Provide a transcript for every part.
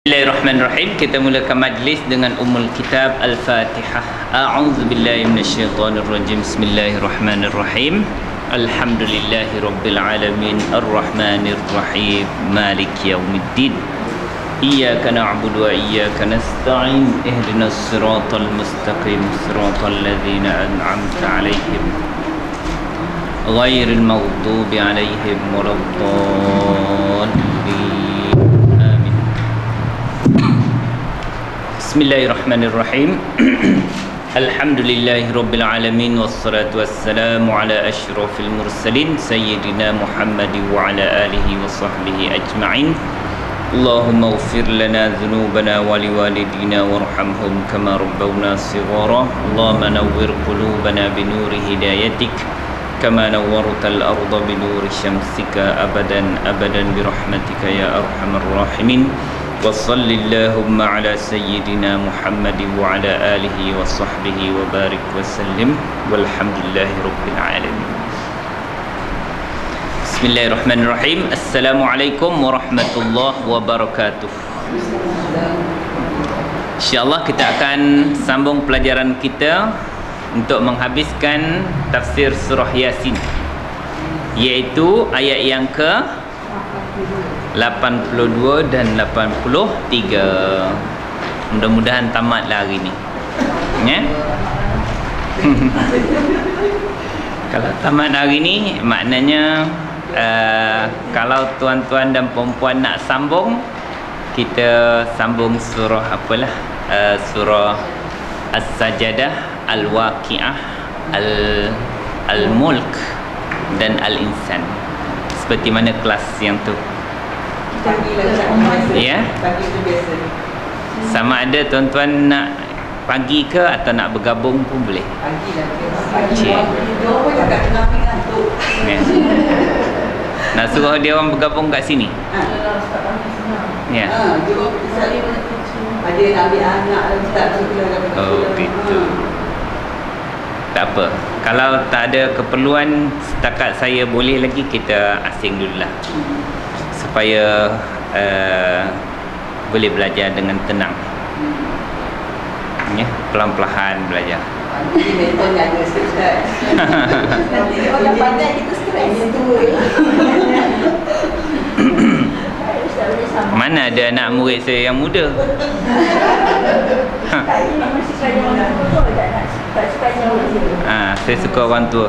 Bismillahirrahmanirrahim. Kita mulakan majlis dengan Ummul Kitab Al-Fatihah. A'udzubillahi minasyaitonirrajim. Bismillahirrahmanirrahim. Alhamdulillahi rabbil alamin. Arrahmanirrahim. Maliki yaumiddin. Iyyaka na'budu wa iyyaka nasta'in. Ihdinas siratal mustaqim. Siratal ladzina an'amta 'alaihim ghairil maghdubi 'alaihim waladdallin. Bismillahirrahmanirrahim. Alhamdulillahi rabbil alamin wassalatu wassalamu ala asyrafil mursalin sayyidina Muhammad wa ala alihi wa sahbihi ajma'in. Allahumma ighfir lana dhunubana wa liwalidina warhamhum kama rabbawna shighara. Allahumma nawwir qulubana binuri hidayatik kama nawwartal arda binuri syamsika abadan abadan birahmatika ya arhamar rahimin. Wa sallallahu ala sayyidina Muhammad wa ala alihi wa sahbihi wa barik wa sallim walhamdulillahi rabbil alamin. Bismillahirrahmanirrahim. Assalamualaikum warahmatullahi wabarakatuh. InsyaAllah kita akan sambung pelajaran kita untuk menghabiskan tafsir surah Yasin, iaitu ayat yang ke 82 dan 83. Mudah-mudahan tamatlah hari ni, ya? Kalau tamat hari ni, maknanya kalau tuan-tuan dan perempuan nak sambung, kita sambung surah apalah, surah As-Sajadah, Al-Waqi'ah, Al-Mulk dan Al-Insan, seperti mana kelas yang tu. Ya, sama ada tuan-tuan nak pagi ke atau nak bergabung pun boleh. Cik. Ya. Nak suruh dia orang bergabung kat sini. Ya. Oh gitu. Tak apa. Kalau tak ada keperluan, setakat saya boleh lagi, kita asing dululah, supaya boleh belajar dengan tenang, ya, pelan-pelan belajar. Orang pandai kita stres tu. Mana ada anak murid saya yang muda. Saya suka orang tua.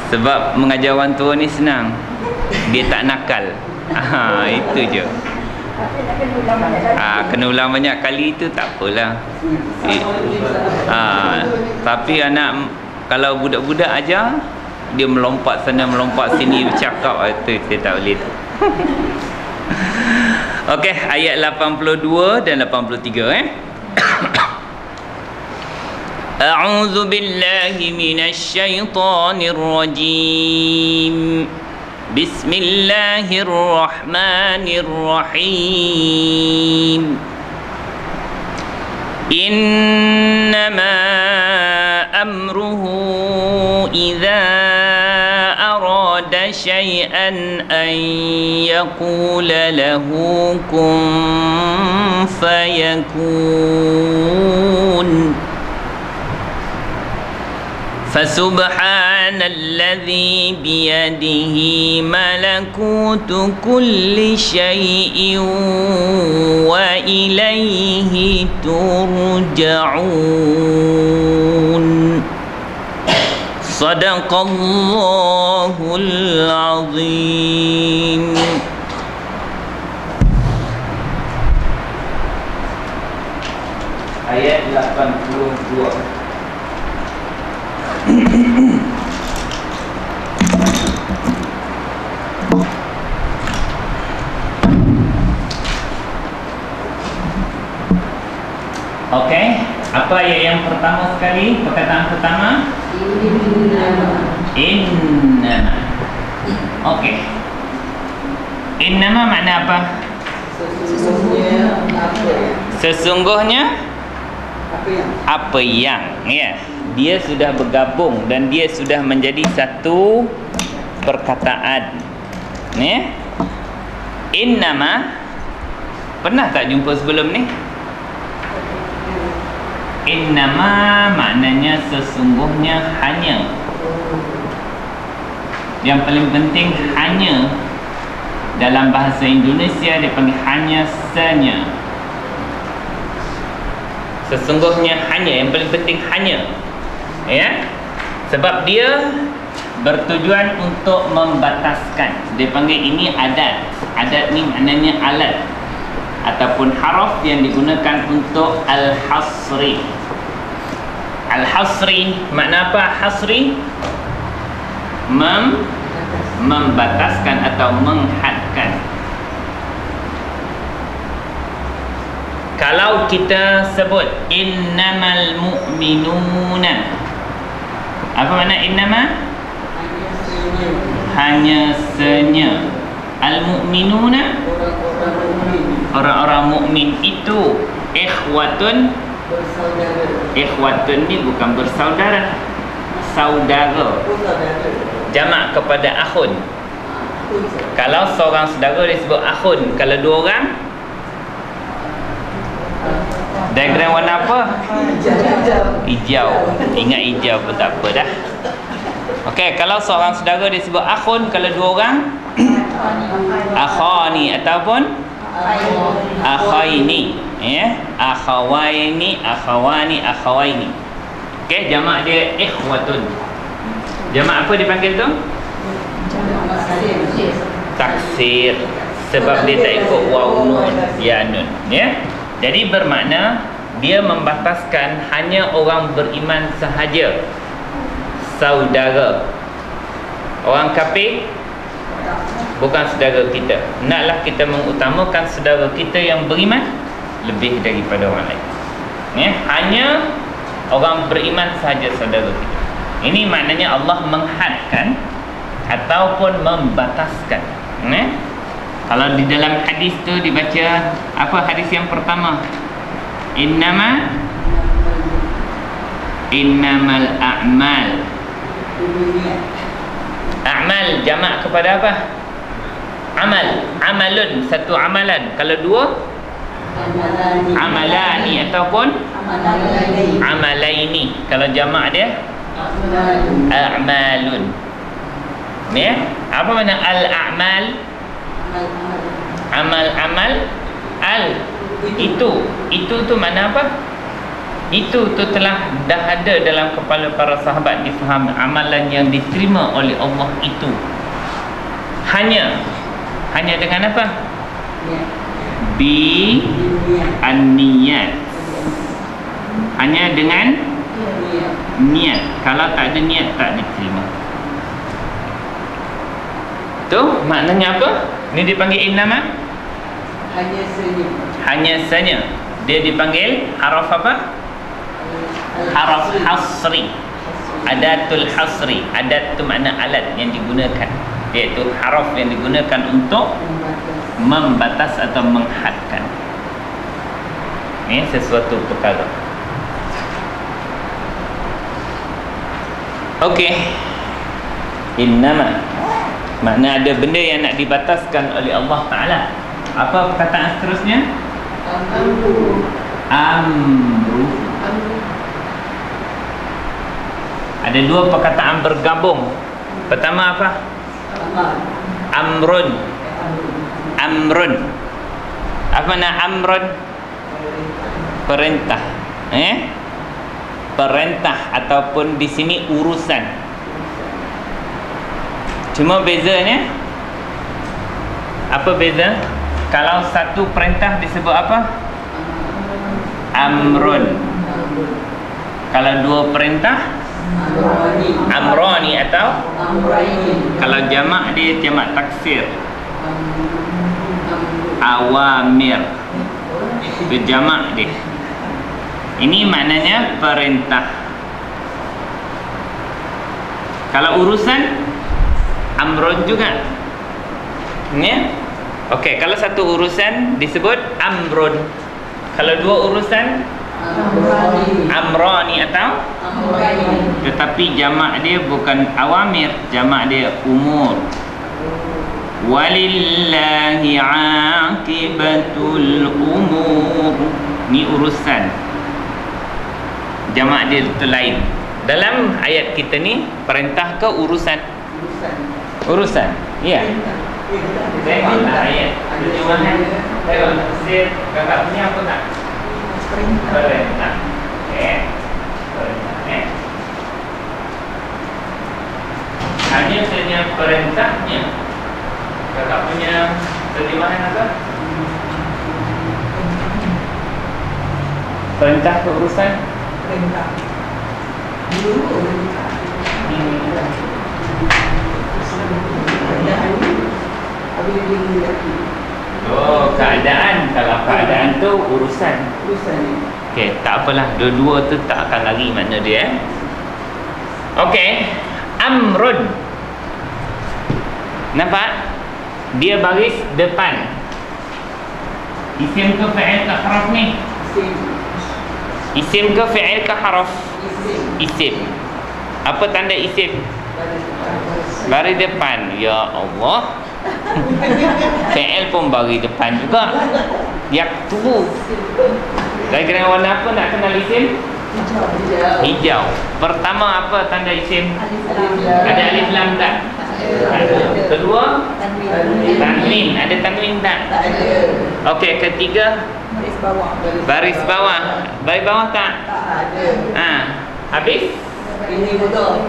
Sebab mengajar orang tua ni senang, dia tak nakal. Itu je. Kena ulang banyak kali tu tak apalah. Tapi anak, kalau budak-budak ajar, dia melompat sana melompat sini bercakap, itu saya tak boleh tu. Okey, ayat 82 dan 83 A'udzu billahi minasy syaithanir rajim. Bismillahirrahmanirrahim. Innama amruhu idza arada syai'an an yaqula lahu kun fayakun. فسبحان الذي بيده ملكوت كل شيء وإليه ترجعون. صدق الله العظيم. Ayat 82. Okey, apa ayat yang pertama sekali? Perkataan pertama, innama. Okey. Innama makna apa? Sesungguhnya apa yang, ya. Dia sudah bergabung dan dia sudah menjadi satu perkataan, ya. Innama, pernah tak jumpa sebelum ni? Innama maknanya sesungguhnya, hanya. Yang paling penting hanya. Dalam bahasa Indonesia dipanggil hanya senya. Sesungguhnya hanya, yang paling penting hanya. Ya? Sebab dia bertujuan untuk membataskan. Dia panggil ini adat. Adat ni maknanya alat ataupun haraf yang digunakan untuk al-hasri. Al-hasri makna apa? Hasri membataskan atau menghadkan. Kalau kita sebut innamal mu'minuna, apa makna innama? Hanya senya. Al-mu'minuna, orang-orang mukmin itu ikhwatun. Ikhwatun ni bukan bersaudara, saudara. Jamak kepada akhun. Kalau seorang saudara disebut akhun. Kalau dua orang, diagram warna apa? Hijau. Ingat hijau pun tak apa dah. Okey, kalau seorang saudara disebut akhun. Kalau dua orang, akhani ataupun akhaini. Ya, akhawaini, akhawani, akhawaini. Okey, jamak dia ikhwatun. Jamak apa dipanggil tu? Taksir. Sebab dia tak ikut waw nun, ya nun. Ya. Jadi bermakna dia membataskan hanya orang beriman sahaja, saudara. Orang kafir bukan saudara kita. Naklah kita mengutamakan saudara kita yang beriman lebih daripada orang lain. Ya, hanya orang beriman sahaja saudara kita. Ini maknanya Allah menghadkan ataupun membataskan. Kalau di dalam hadis tu dibaca apa hadis yang pertama? Innamal a'mal. A'mal jamak kepada apa? Amal. Amalun, satu amalan. Kalau dua, amalani ataupun amalaini. Kalau jamak dia a'malun. Ya, apa makna al-a'mal? Amal-amal. Al itu tu makna apa? Itu tu telah dah ada dalam kepala para sahabat, difaham amalan yang diterima oleh Allah itu. Hanya dengan apa? Bi an-niyat. Hanya dengan niat. Kalau tak ada niat, tak diterima. Tu maknanya apa? Ni dipanggil innama? Hanya senya. Dia dipanggil haraf apa? Haraf hasri. Adatul hasri. Adat tu makna alat yang digunakan, iaitu haraf yang digunakan untuk membatas atau menghadkan. Ini sesuatu perkara. Okey. Innama makna ada benda yang nak dibataskan oleh Allah Ta'ala. Apa perkataan seterusnya? Amru. Ada dua perkataan bergabung. Pertama apa? Amrun. Amrun. Apa makna amrun? Perintah. Perintah ataupun di sini urusan. Cuma bezanya, apa beza? Kalau satu perintah disebut apa? Amrun. Kalau dua perintah, amrani atau kalau jamak dia jamak taksir, awamir. Itu jamak dia. Ini maknanya perintah. Kalau urusan, amrun juga. Ya? Okey, kalau satu urusan disebut amrun. Kalau dua urusan, amrani atau tetapi jamak dia bukan awamir, jamak dia umur. Walillahi aqibatul umur. Ni urusan. Jamak dia lain. Dalam ayat kita ni, perintah ke urusan? Urusan. Ya. Tengoklah ayat terjemahan. Tengok tafsir kakak punya apa tak? Perintah. Okey. Perintah. Hanya saja perintahnya. Kakak punya terjemahan apa? Perintah ke urusan? Perintah. Oh, keadaan. Kalau keadaan tu urusan. Okey, tak apalah. Dua-dua tu tak akan lari makna dia. Okey. Amrun. Nampak? Dia baris depan. Isim ke fi'il ke haraf ni? Isim ke fi'il ke haraf? Isim. Apa tanda isim? Baris depan. Ya Allah. Fi'il pun baris depan juga. Yaktubu. Diagram warna apa nak kenal isim? Hijau. Pertama apa tanda isim? Ada alif lam tak? Ada. Kedua? Tanwin. Ada tanwin tak? Okey, ketiga? Baris bawah. Baris bawah tak? Ha. Habis? Ini mudhaf.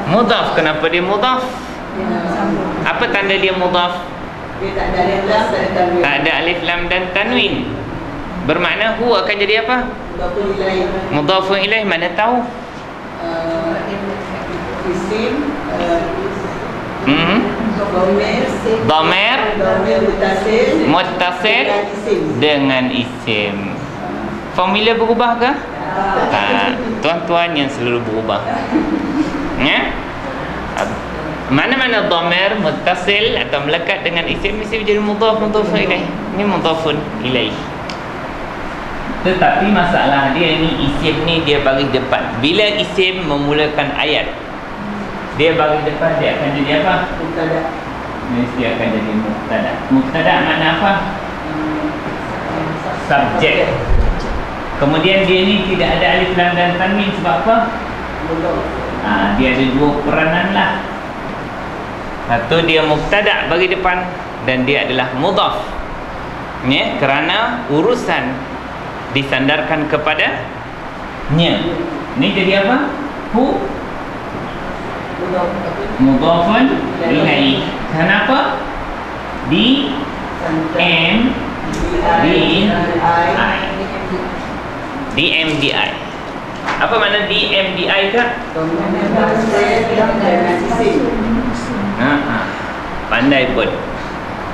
Mudhaf. Kenapa dia mudhaf? Apa tanda dia mudhaf? Dia tak ada alif lam dan tanwin. Tak ada alif lam dan tanwin. Bermakna hu akan jadi apa? Mudhafun ilaih. Mana tahu? Isim. Dhamir muttasil dengan isim. Formula berubah ke? Tak. Tuan-tuan yang selalu berubah. Ya? Mana-mana dhamir muttasil atau melekat dengan isim mesti jadi mudhafun ilaih. Ini mudhafun ilaih. Tetapi masalah dia ni, isim ni dia baris depan. Bila isim memulakan ayat, dia baris depan, dia akan jadi apa? Mubtada. Mesti akan jadi mubtada. Mubtada makna apa? Subjek. Kemudian dia ni tidak ada alif lam dan tanwin sebab apa? Dia ada dua peranan lah. Satu dia mubtada bagi depan dan dia adalah mudhaf. Ya, kerana urusan disandarkan kepada nya. Ini jadi apa? Hu mudhafun ilaih. Kenapa? Di M D M D I. Apa makna D M D I kak? Pandai pun.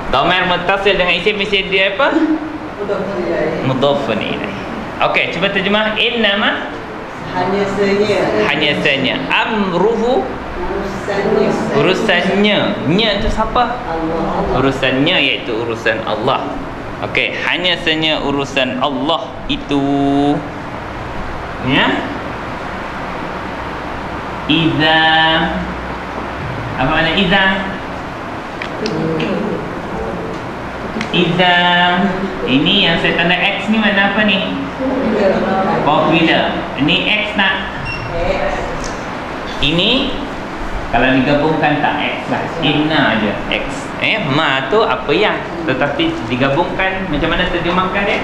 Dhamir muttasil dengan isim mesti dia apa? Mudhafun ilaih. Okey, cuba terjemah. Innama hanya senya. Amruhu urusannya. Nya tu siapa? Urusannya iaitu urusan Allah. Okey, hanya senya urusan Allah itu. Ya. Iza. Apa makna iza? Iza. Ini yang saya tanda X ni mana apa ni? Popular. Ini X tak? Ini kalau digabungkan tak X lah. Inna aja X. Ma tu apa yang, tetapi digabungkan macam mana terjemahkan dia?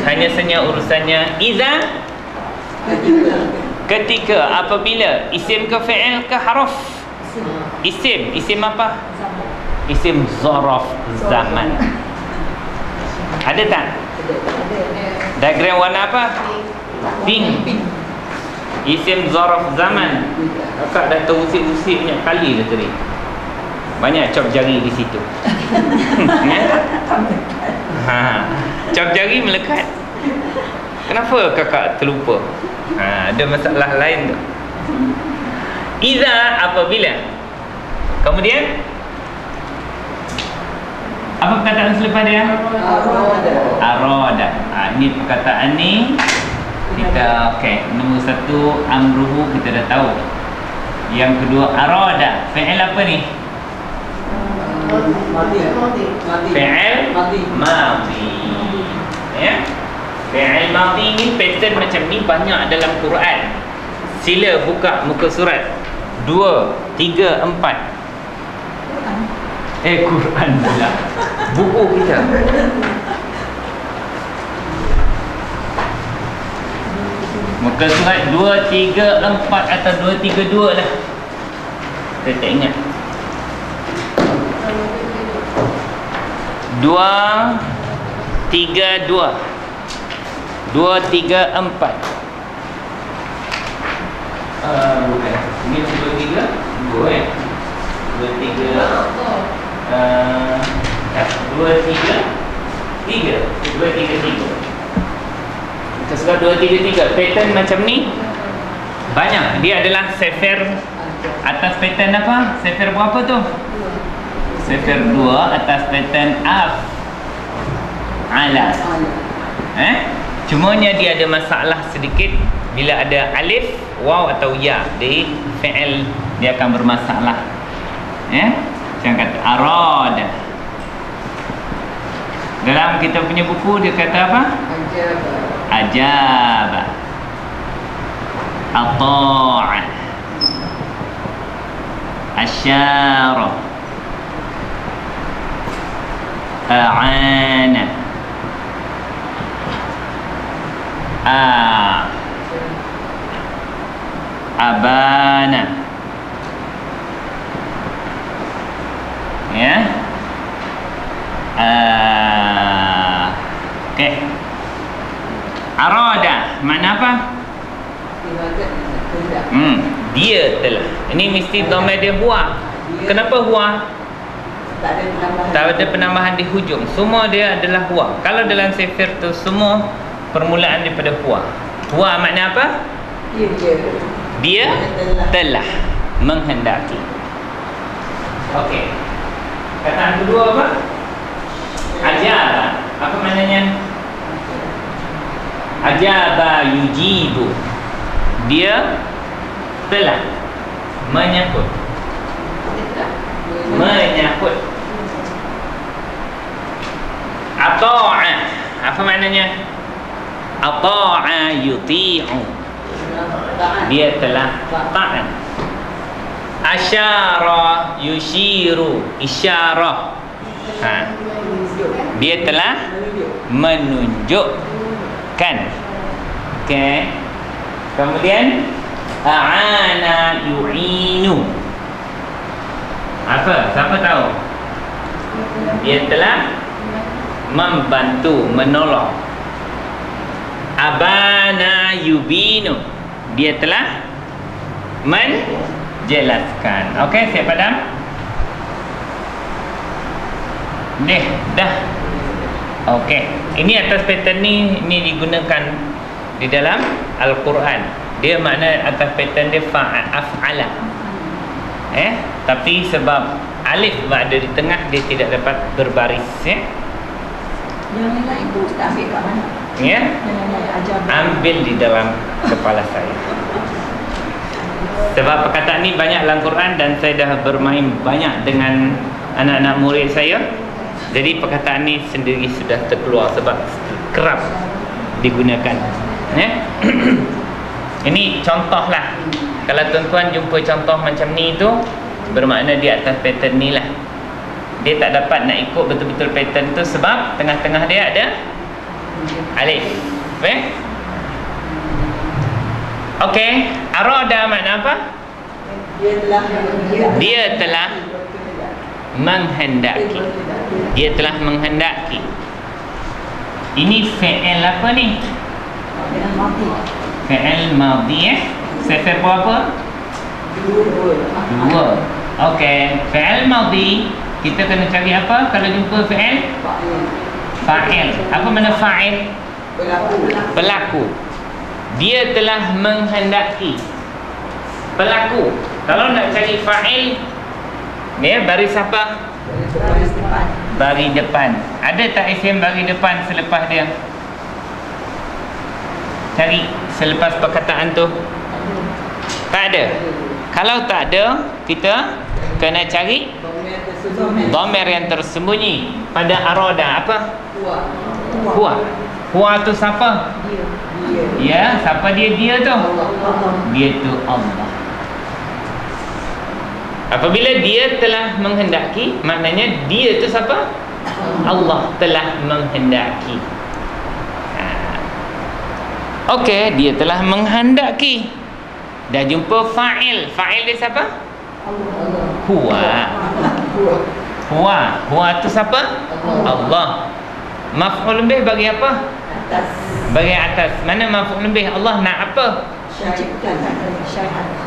Hanya saja urusannya. Iza ketika, apabila. Isim ke fi'il ke haraf? Isim apa? Isim zaraf zaman. Ada tak? Diagram warna apa? Pink. Isim zaraf zaman. Kakak dah terusik-usik banyak kali dah tadi. Banyak cop jari di situ. Cop jari melekat. Kenapa kakak terlupa? Ada masalah lain tu. Iza apabila. Kemudian apa perkataan selepas dia? Arada. Ini perkataan ni kita nombor satu amruhu kita dah tahu. Yang kedua arada. Fi'il apa ni? Fi'il madhi. Ya. Fi'il madhi ni pattern macam ni banyak dalam Quran. Sila buka muka surat 2, 3, 4. Quran pula. Buku kita. Muka surat 2, 3, 4 atau 2, 3, 2 lah. Saya tak ingat. 2, 3, 2. 2, 3, 4. Bukan. Ini 2, 3, 2 eh. 2, 3. 2, 3, 3. 2, 3, 3. Kita sudah 2, 3, 3. Pattern macam ni banyak. Dia adalah sefer atas pattern apa? Sefer berapa tu? Sefer 2 atas pattern af'ala. Cumanya dia ada masalah sedikit. Bila ada alif, waw atau ya di fi'il, dia akan bermasalah. Macam kata arada. Dalam kita punya buku dia kata apa? Ajaba. Ata'a. Asyara. A'ana. Abana. Ya. Okey. Arada makna apa? Dia telah. Ini mesti dhamma dia huwa. Kenapa huwa? Tak ada penambahan di hujung. Semua dia adalah huwa. Kalau dalam sefer tu semua permulaan daripada huwa. Huwa makna apa? Dia telah menghendaki. Okey. Kataan kedua apa? Ajaba. Apa maknanya? Ajaba yujibu. Dia telah menyahut. Menyahut. Ata'a. Apa maknanya? Ata'a yuti'u. Dia telah taat. Asyara yushiru. Isyarah. Dia telah menunjukkan. Okey. Kemudian a'ana yu'inu. Apa? Siapa tahu? Dia telah membantu, menolong. Abana yubinu. Dia telah menjelaskan. Okey, siap padam? Dah. Okey. Ini atas pattern ni digunakan di dalam Al-Quran. Dia makna atas pattern dia af'ala. Tapi sebab alif berada di tengah, dia tidak dapat berbaris. Yang lain tu tak ambil kat mana? Ya. Ambil di dalam kepala saya. Sebab perkataan ni banyak dalam Quran dan saya dah bermain banyak dengan anak-anak murid saya. Jadi perkataan ni sendiri sudah terkeluar sebab kerap digunakan. Ini contoh lah. Kalau tuan-tuan jumpa contoh macam ni tu, bermakna dia atas pattern ni lah. Dia tak dapat nak ikut betul-betul pattern tu sebab tengah-tengah dia ada alif. Okey. Arada makna apa? Dia telah menghendaki. Dia telah menghendaki. Ini fi'il apa ni? Fi'il madhi. Sefer berapa? 2. Okey. Fi'il madhi, kita kena cari apa kalau jumpa fi'il? Fa'il. Apa makna fa'il? Pelaku. Dia telah menghendaki. Pelaku. Kalau nak cari fa'il, ni baris apa? Baris depan. Ada tak isim baris depan selepas dia? Cari selepas perkataan tu. Tak ada. Kalau tak ada, kita kena cari dhamir yang tersembunyi pada arada. Apa? Huwa. Huwa tu siapa? Ya, siapa dia? Dia tu. Dia tu Allah. Apabila dia telah menghendaki, maknanya dia tu siapa? Allah telah menghendaki. Okey, dia telah menghendaki. Dah jumpa fa'il. Fa'il dia siapa? Huwa. Huwa tu siapa? Allah. Maf'ul bih bagi apa? Bagi atas. Mana maf'ul bih? Allah nak apa?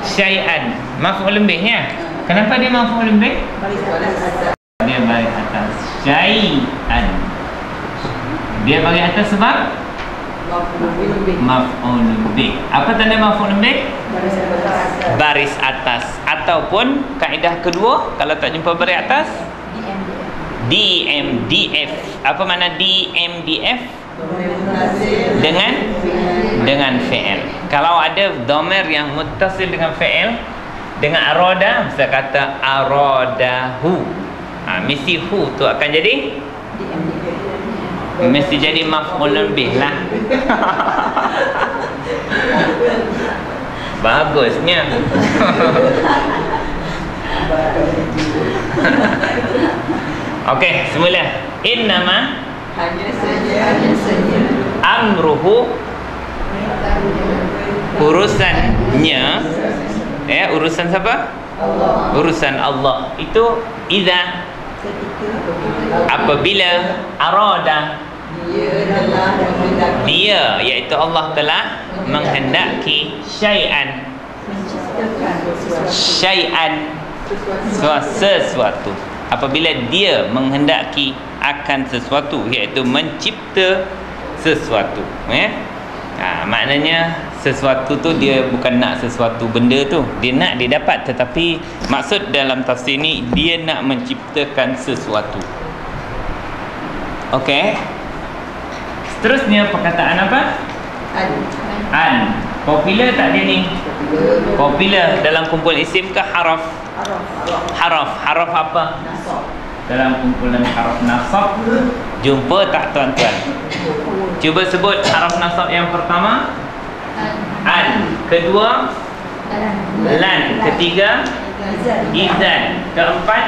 Syai'an. Maf'ul bihnya. Kenapa dia maf'ul bih? Dia bagi atas. Syai'an. Dia bagi atas sebab maf'ul bih. Apa tanda maf'ul bih? Baris atas. Ataupun kaedah kedua, kalau tak jumpa baris atas, DMDF. Apa makna DMDF? Dengan fi'il. Kalau ada dhamir yang muttasil dengan fi'il, dengan arada, bisa kata aradahu. Mesti hu tu akan jadi mesti jadi maf'ul bih lah. Bagusnya. Okey, semula. Innama hanya saja amruhu, urusannya, ya, urusan siapa? Allah. Urusan Allah itu idza, apabila arada, dia iaitu Allah telah menghendaki syai'an, sesuatu. Apabila dia menghendaki akan sesuatu, iaitu mencipta sesuatu, ya. Maknanya sesuatu tu dia bukan nak sesuatu benda tu, dia nak dia dapat, tetapi maksud dalam tafsir ni dia nak menciptakan sesuatu. Okey. Seterusnya perkataan apa? An. Popular tak dia ni? Popular dalam kumpulan isim ke haraf? Haraf apa? Dalam kumpulan haraf nasab jumpa tak tuan-tuan? Cuba sebut haraf nasab yang pertama. An. Kedua lan. Ketiga izan. Keempat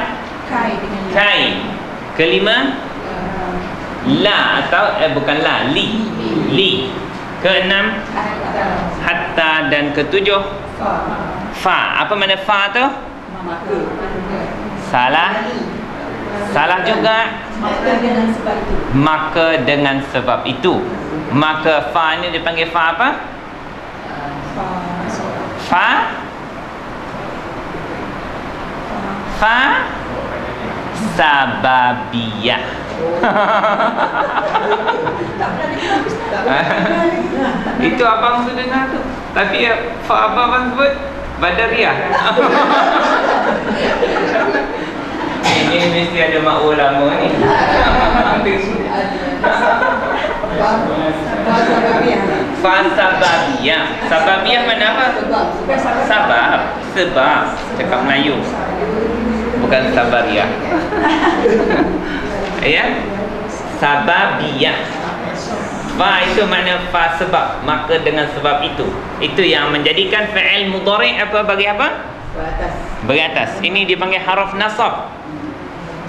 kai. Kelima la atau bukan la, li. Keenam hatta. Dan ketujuh fa. Apa makna fa tu? Salah juga. Maka dengan sebab itu. Maka fa ni dipanggil fa apa? Fa sababiyah. Itu abang sudah dengar tu. Tapi fa apa abang sebut? Badariyah. Ini mesti ada mak ulama ni. Fa sababiyah. Sababiyah mana apa? Sebab. Cakap Melayu. Bukan sabariyah. Ya. Sababiyah. Fa itu makna fa sebab, maka dengan sebab itu. Itu yang menjadikan fi'il mudhari' apa bagi apa? Bagi atas. Ini dipanggil haraf nasab.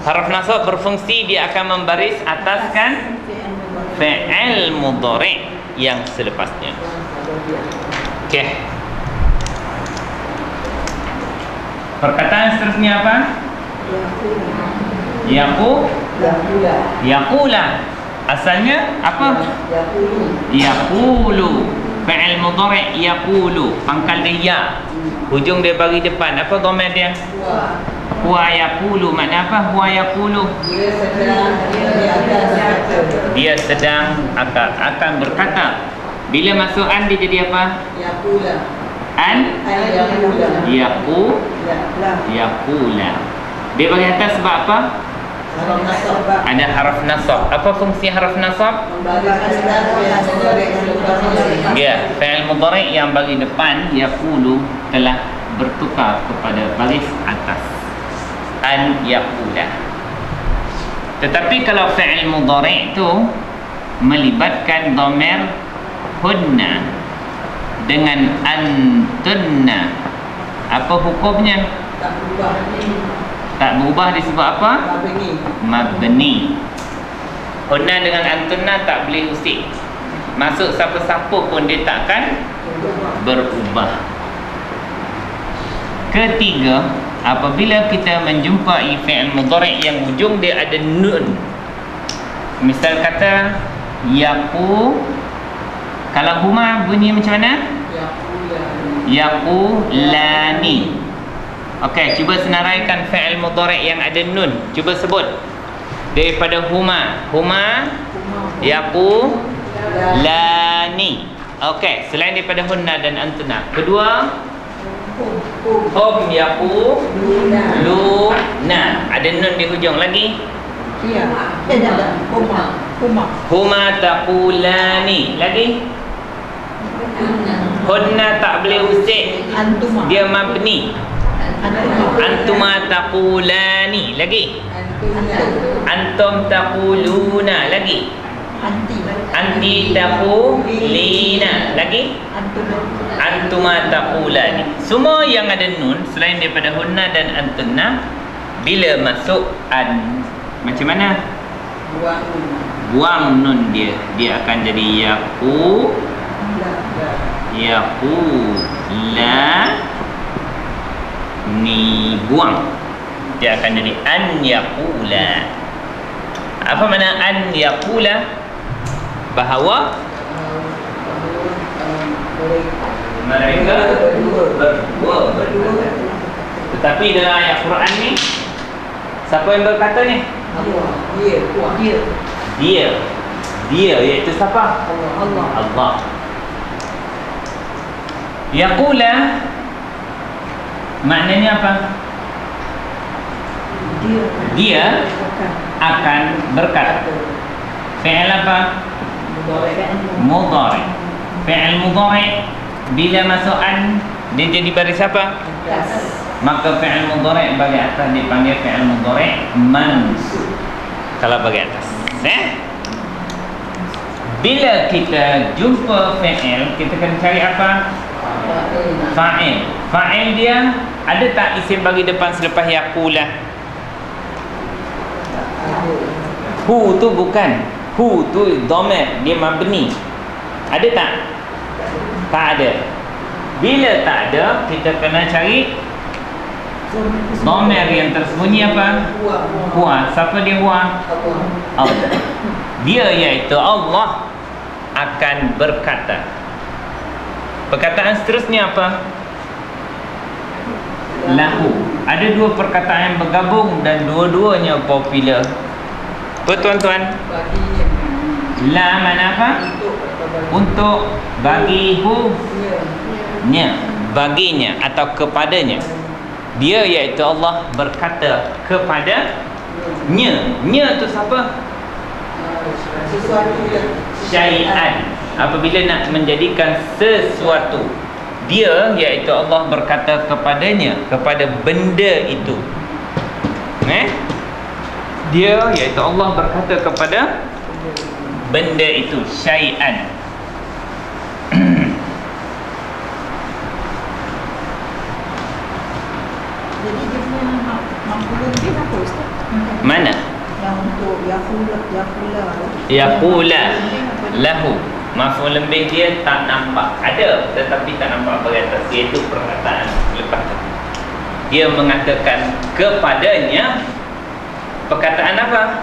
Haraf nasab berfungsi dia akan membaris ataskan fi'il mudhari' yang selepasnya. Okey. Perkataan seterusnya apa? Yaqula. Asalnya apa? Yaqulu. Fi'il mudhari' yaqulu. Pangkal dia ya. Hujung dia bagi depan. Apa dhamir dia? Huwa yaqulu. Makna apa? Huwa yaqulu. Dia sedang akan berkata. Bila masuk an dia jadi apa? An yaqula. Dia bagi atas sebab apa? Ada haraf nasab. Apa fungsi haraf nasab? Ya, fi'il mudhari' yang bagi depan yaqulu telah bertukar kepada baris atas. an yaqula. Tetapi kalau fi'il mudhari' tu melibatkan dhamir hunna dengan antunna, apa hukumnya? Tak berubah. Tak berubah, disebut apa? Mabni. Hunna dengan antunna tak boleh usik. Masuk siapa-siapa pun dia takkan berubah. Ketiga, apabila kita menjumpai fi'il mudhari' yang ujung dia ada nun. Misal kata yaqu, kalau huma bunyi macam mana? Yaqulani. Okey, cuba senaraikan fi'il mudhari' yang ada nun. Cuba sebut. Daripada huma. Huma yaqulani. Okey, selain daripada hunna dan antuna. Kedua, hum yaquluna. Ada nun di hujung lagi. Ya. Ada huma taqulani. Lagi. Hunna tak boleh usik. Antuma. Dia mabni. Antuma taqulani. Lagi. Antum taquluna. Lagi. Anti taqulina. Lagi. Antuma taqulani. Semua yang ada nun selain daripada hunna dan antunna, bila masuk an, macam mana? Buang nun dia. Dia akan jadi yaqula ni, buang. Dia akan jadi an yaqula. Apa makna an yaqula? Bahawa mereka berdua. Tetapi dalam ayat Quran ni, siapa yang berkata ni? Dia iaitu siapa? Allah. Yaqula maknanya apa? Dia akan berkata. Fi'il apa? Mudhari'. Fi'il mudhari' bila masuk an, dia jadi baris apa? Maka fi'il mudhari' bagi atas dipanggil fi'il mudhari' mansub. Kalau bagi atas, bila kita jumpa fi'il, kita kena cari apa? Fa'il. Fa'il dia ada tak isim bagi depan selepas yaqula? Hu tu bukan. Hu tu dhamir, dia mabni. Ada tak? Tak ada. Bila tak ada, kita kena cari dhamir yang tersembunyi apa? Huwa. Siapa dia huwa? Allah. Dia iaitu Allah akan berkata. Perkataan seterusnya apa? Lahu. Ada dua perkataan yang bergabung dan dua-duanya popular. Apa tuan-tuan? La mana apa? Untuk baginya, baginya atau kepadanya. Dia iaitu Allah berkata kepadanya. Nya tu siapa? Syai'an. Apabila nak menjadikan sesuatu, dia iaitu Allah berkata kepadanya, kepada benda itu. Dia iaitu Allah berkata kepada benda itu, syai'an. Jadi dia punya maf'ul bih apa Ustaz? Mana? Yang untuk yaqula lahu. Maf'ul bih dia tak nampak. Ada tetapi tak nampak bagi atas, iaitu perkataan lepas tadi. Dia mengatakan kepadanya. Perkataan apa?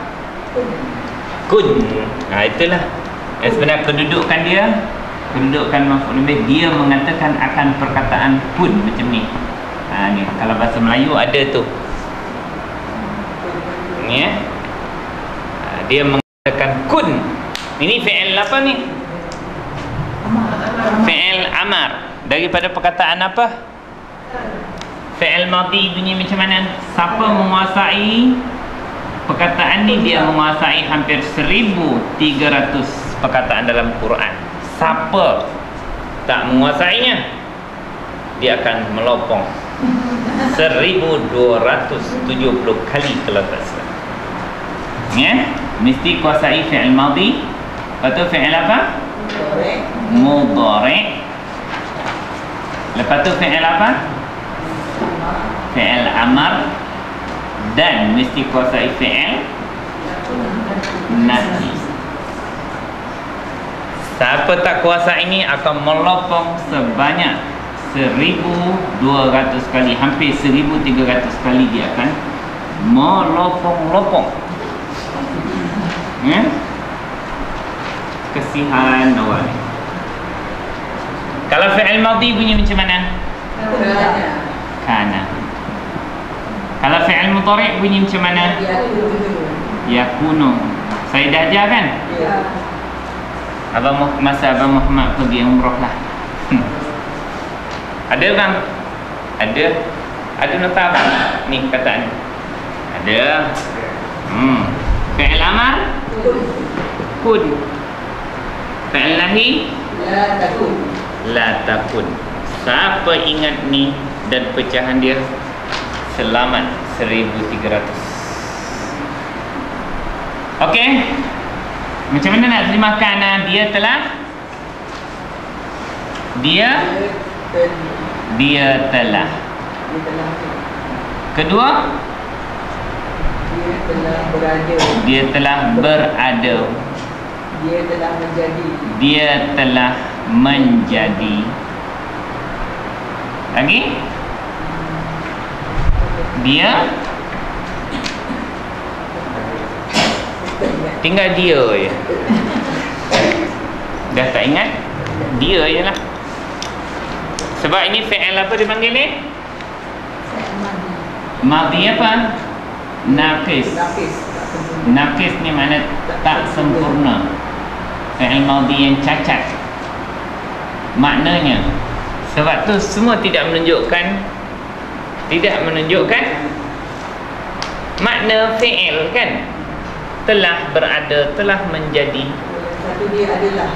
Kun. Itulah sebenarnya kedudukan dia. Kedudukan maf'ul bih, dia mengatakan akan perkataan kun macam ni. Ni kalau bahasa Melayu ada tu. Ni dia mengatakan kun. Ini fi'il apa ni? Fi'il amar. Daripada perkataan apa? Fi'il madhi bunyi macam mana? Siapa menguasai perkataan ni? Dia menguasai hampir 1300 perkataan dalam Quran. Siapa tak menguasainya, dia akan melopong. 1270 kali kalau tak salah. Ya, mesti kuasai fi'il madhi. Lepas tu fi'il apa? Mudhari'. Lepas tu fi'il apa? Fi'il amar. Dan mesti kuasai fi'il nafi. Siapa tak kuasa ini akan melopong sebanyak 1200 kali, hampir 1300 kali dia akan melopong-lopong. Ya? Kesihan awal. Kalau fi'il madhi bunyi macam mana? Kana. Kalau fi'il mudhari' bunyi macam mana? Yakunu. Saya dah ajar kan? Masa Abang Muhammad pergi umrah lah. Ada bang? Ada nota abang? Ni kataan. Ada. Fi'il amar? Kun. Fi'il nahi? La takun. Siapa ingat ni dan pecahan dia, selamat 1300. Okey. Macam mana nak terjemahkan? Dia telah kedua, dia telah berada, dia telah menjadi. Lagi dia, tinggal dia je. Dah tak ingat, dia je lah. Sebab ini fi'il apa dipanggil ni? Madhi apa? Naqis. Naqis ni makna tak sempurna. Fi'il madhi yang cacat. Maknanya, sebab tu semua tidak menunjukkan makna fi'il kan? Telah berada, telah menjadi. Satu dia adalah.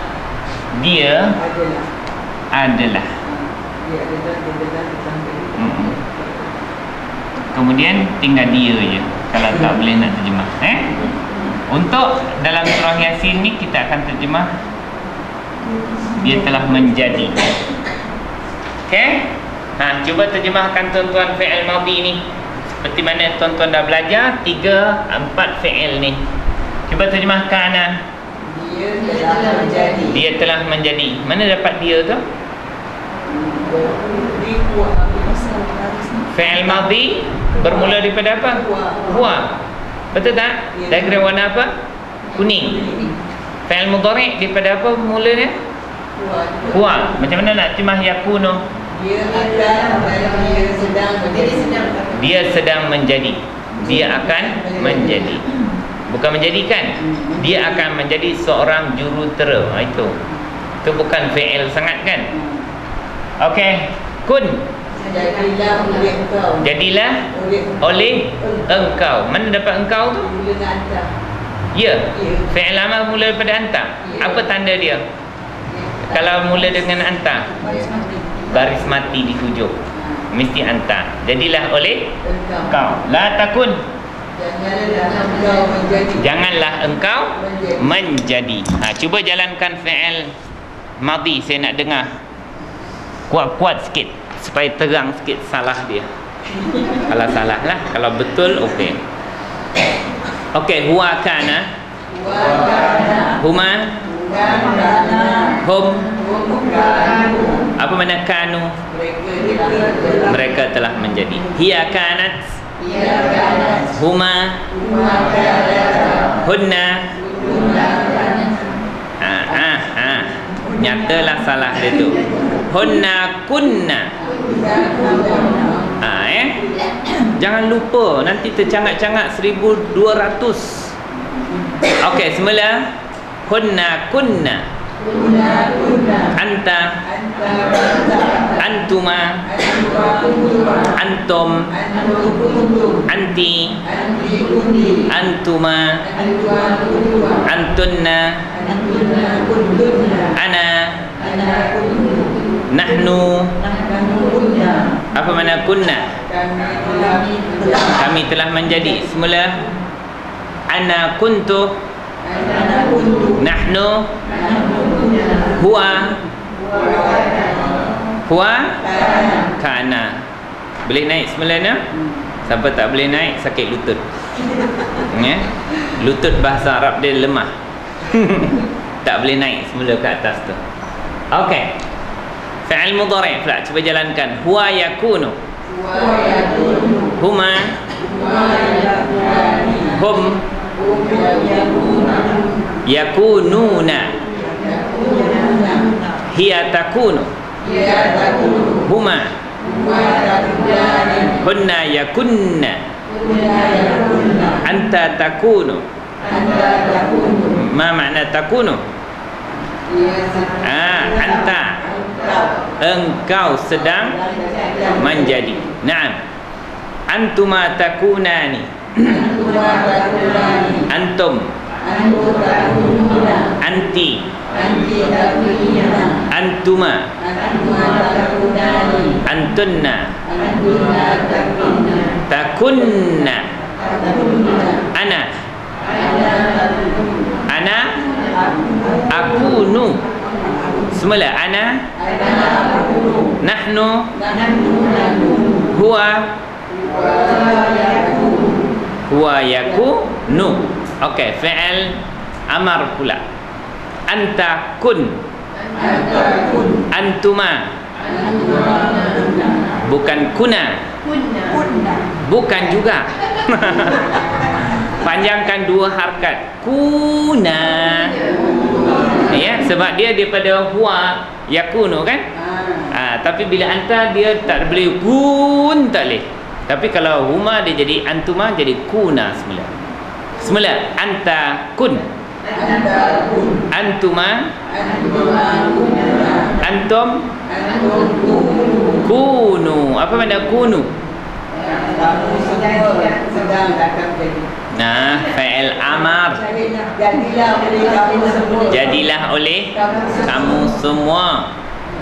Dia adalah. Kemudian tinggal dia je kalau tak boleh nak terjemah. Untuk dalam surah Yasin ni kita akan terjemah dia telah menjadi. Okey? Cuba terjemahkan tuan-tuan fi'il madhi ni. Seperti mana tuan-tuan dah belajar 3-4 fi'il ni. Cuba terjemahkan. Dia telah menjadi. Mana dapat dia tu? Fi'il madhi bermula daripada apa? Huwa. Betul tak? Diagram warna apa? Kuning. Fi'il mudhari' daripada apa mulanya? Huwa. Macam mana nak terjemah yakunu? Dia sedang menjadi. Dia akan menjadi. Bukan menjadikan. Dia akan menjadi seorang jurutera. Itu bukan fi'il sangat kan? Okey. Kun. Jadilah oleh engkau. Mana dapat engkau tu? Ya. Fi'il amar mula daripada anta. Apa tanda dia? Kalau mula dengan anta, baris mati di hujung, mesti anta. Jadilah oleh engkau. La takun. Janganlah engkau menjadi. Cuba jalankan fi'il madhi. Saya nak dengar kuat-kuat sikit supaya terang sikit salah dia. Kalau salah lah, kalau betul okey. Okey, huwa kana, huma, hum. Apa makna kanu? Mereka telah menjadi. Hiya kanat, huma, hunna. Nyatalah salah dia tu. Hunna kunna. Jangan lupa nanti tercangak-cangak 1200. Okey, semula. Hunna kunna. Anta, antuma, antum, anti, antuma, antunna, ana, nahnu. Apa makna kunna? Kami telah menjadi. Semula ana kuntu, nahnu, huwa, kana. Boleh naik semulanya? Siapa tak boleh naik, sakit lutut. Lutut bahasa Arab dia lemah. Tak boleh naik semula ke atas tu. Okey. Fi'il mudhari' pula, cuba jalankan. Huwa yakunu, huma, hum, yakununa, hiya takunu, huma, hunna yakunna, anta takunu. Ma makna takunu? Anta, engkau sedang menjadi. Naam. Antuma takunani, antum, anti, antuma, antunna, takunna, ana, ana, akunu. Semula ana, nahnu, huwa, yakunu. Okey, fi'il amar pula. Anta kun, antuma, bukan kuna, bukan juga. Panjangkan dua harakat. Kuna. Ya, sebab dia daripada huwa yakunu kan? Tapi bila anta dia tak boleh kun, tak boleh. Tapi kalau huma dia jadi antuma, jadi kuna semula. Semula anta kun, antuma, antum, kunu. Apa makna kunu? Nah, fa'il amar. Jadilah oleh kamu semua.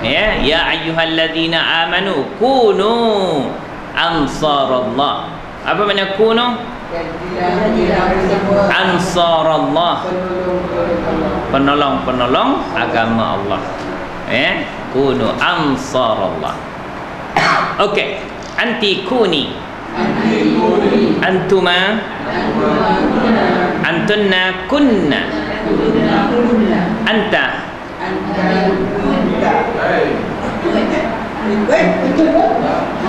Ya, ya ayyuhalladzina amanu kunu ansarallah. Apa makna kunu? Ansarallah. Penolong-penolong agama Allah. Ya, kunu ansarallah. Okey, anti kuni, antuma, antunna, kunna, anta,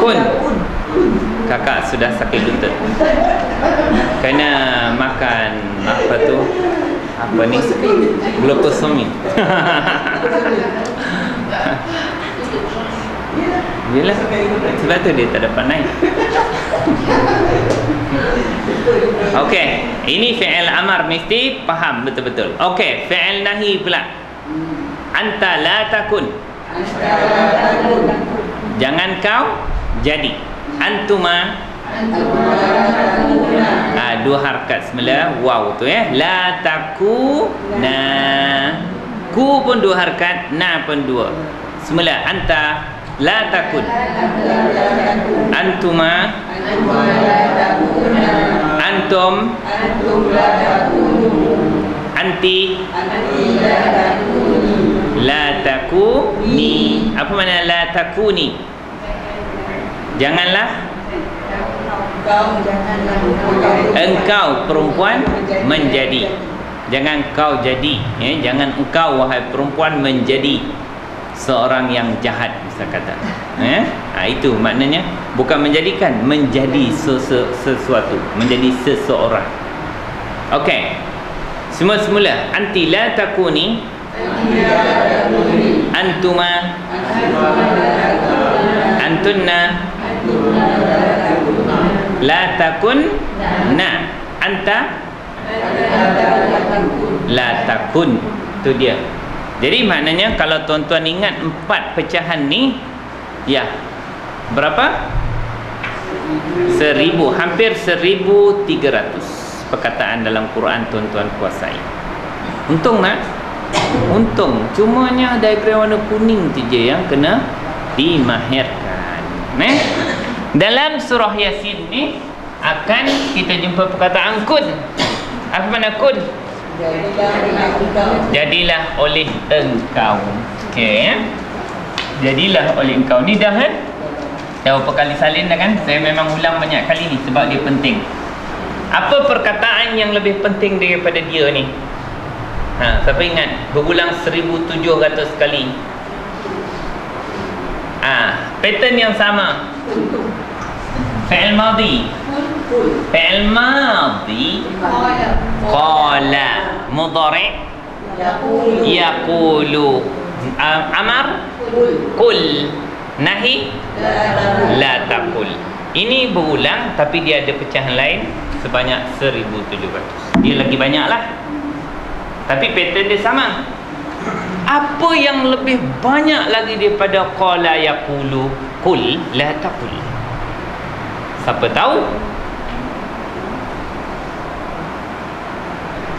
kun. Kakak sudah sakit lutut kena makan apa tu, apa ni, glukosamin. Yelah, sebab tu dia tak dapat naik. Okey, ini fi'il amar mesti faham betul-betul. Okey, fi'il nahi pula. Anta la takun, jangan kau jadi. Antuma, dua harakat semula waw tu ya. La takuna, ku pun dua harakat, na pun dua. Semula anta la takun, antuma, antum, anti, la takuni. Apa makna la takuni? Janganlah engkau perempuan menjadi. Jangan kau jadi, ya? Jangan engkau wahai perempuan menjadi seorang yang jahat, bisa kata. Itu maknanya, bukan menjadikan, menjadi sesuatu, menjadi seseorang. Okey. Semula anti la takuni, antuma, antunna, la takun, na, anta, la takun. Itu dia. Jadi maknanya kalau tuan-tuan ingat 4 pecahan ni, ya, berapa? 1000, hampir 1300 perkataan dalam Quran tuan-tuan kuasai. Untung nak? Untung. Cumanya diagram warna kuning tu je yang kena dimahirkan. Dalam surah Yasin ni akan kita jumpa perkataan kun. Apa makna kun? Jadilah oleh engkau. Okey, ya. Jadilah oleh engkau. Ni dah kan? Dah berapa kali salin dah kan? Saya memang ulang banyak kali ni sebab dia penting. Apa perkataan yang lebih penting daripada dia ni? Siapa ingat? Berulang 1700 kali. Pattern yang sama. Fi'il madhi. Fi'il madhi. Qala. Mudhari'. Yaqulu. Amar. Qul. Nahi. La taqul. Ini berulang tapi dia ada pecahan lain sebanyak 1700. Dia lagi banyak lah, tapi pattern dia sama. Apa yang lebih banyak lagi daripada qala yaqulu qul la taqul? Siapa tahu?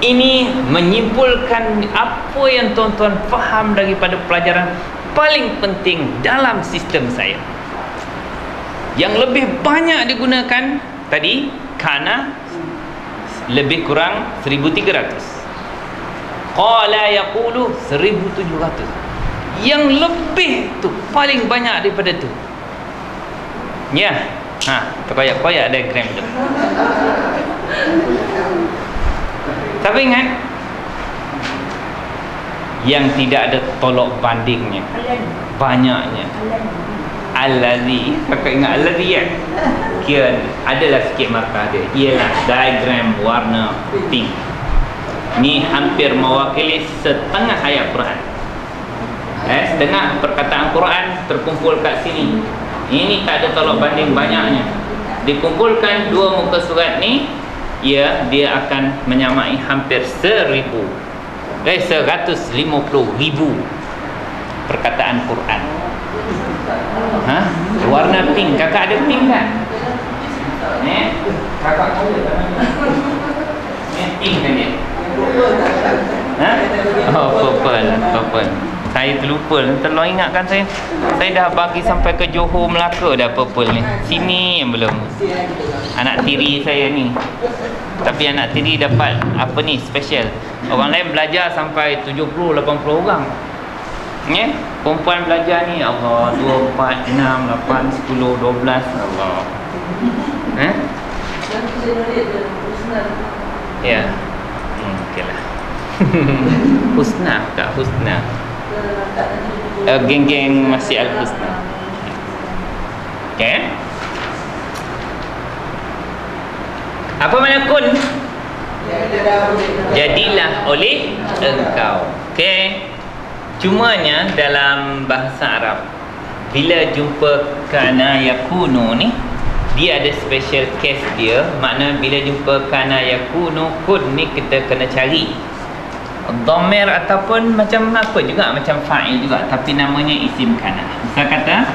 Ini menyimpulkan apa yang tuan-tuan faham daripada pelajaran paling penting dalam sistem saya. Yang lebih banyak digunakan tadi kana, lebih kurang 1300. Qala yaqulu 1700. Yang lebih tu paling banyak daripada tu. Ya. Terkoyak-koyak diagram tu. Tapi ingat, yang tidak ada tolok bandingnya, banyaknya. Allazi. Kakak ingat allazi ya? Kira adalah sikit markah dia. Ialah diagram warna pink. Ni hampir mewakili setengah ayat Quran. Setengah perkataan Quran terkumpul kat sini. Ini tak ada tolok banding banyaknya. Dikumpulkan dua muka surat ni, dia akan menyamai hampir 150,000 perkataan Quran. Warna pink. Kakak ada pink kan? Kakak tahu tak? Pink kan dia? Purple. Saya terlupa. Tolong ingatkan saya. Saya dah bagi sampai ke Johor, Melaka dah purple ni. Sini yang belum. Anak tiri saya ni. Tapi anak tiri dapat apa ni, special. Orang lain belajar sampai 70-80 orang. Perempuan belajar ni Allah 2, 4, 6, 8, 10, 12 Allah. Ya. Okeylah. Husna tak? Husna. Geng-geng masih Al-Husna. Okey. Apa makna kun? Jadilah oleh engkau. Okey. Cumanya dalam bahasa Arab, bila jumpa kana yakunu ni, dia ada special case dia. Makna bila jumpa kana yakunu kun ni, kita kena cari dhamir ataupun macam apa juga, macam fa'il juga, tapi namanya isim kana. Misal kata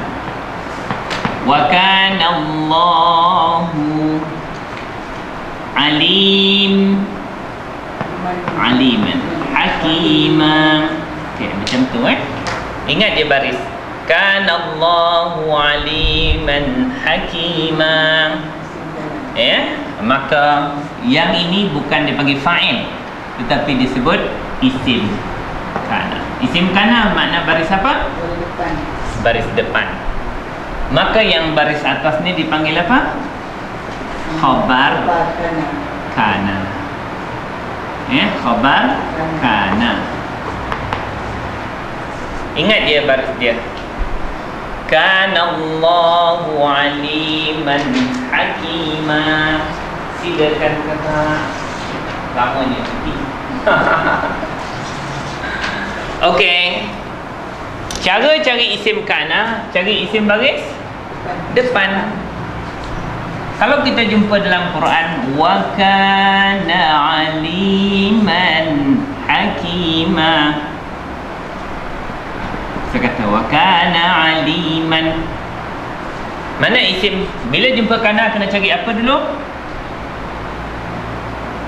wa kana Allahu alim, aliman hakima. Okay, macam tu Ingat dia baris. Kanallahu aliman hakima. Maka yang ini bukan dipanggil fa'il, tetapi disebut isim kana. Isim kana makna baris apa? Baris depan. Maka yang baris atas ni dipanggil apa? Khabar kana. Khabar kana. Ingat dia baris dia. Kanallahu aliman hakima. Silakan kakak. Lamanya cuti. Okey. Cara cari isim kana, cari isim baris depan. Kalau kita jumpa dalam Quran wa kana aliman hakima, saya kata wa kana aliman. Mana isim? Bila jumpa kana kena cari apa dulu?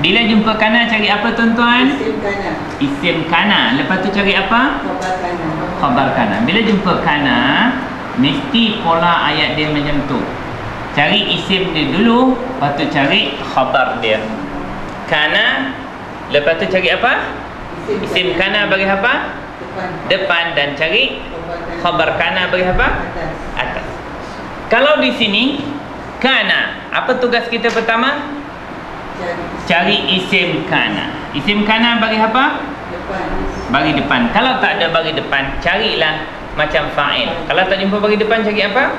Bila jumpa kana cari apa tuan-tuan? Isim kana. Isim kana. Lepas tu cari apa? Khabar kana. Khabar kana. Bila jumpa kana, mesti pola ayat dia macam tu. Cari isim dia dulu, lepas tu cari khabar dia. Kana, lepas tu cari apa? Isim kana bagi apa? Depan. Dan cari khabar kana bagi apa? Atas. Kalau di sini kana, apa tugas kita pertama? Cari isim kana. Isim kana bagi apa? Bagi depan. Kalau tak ada bagi depan, carilah macam fa'il. Kalau tak jumpa bagi depan, cari apa?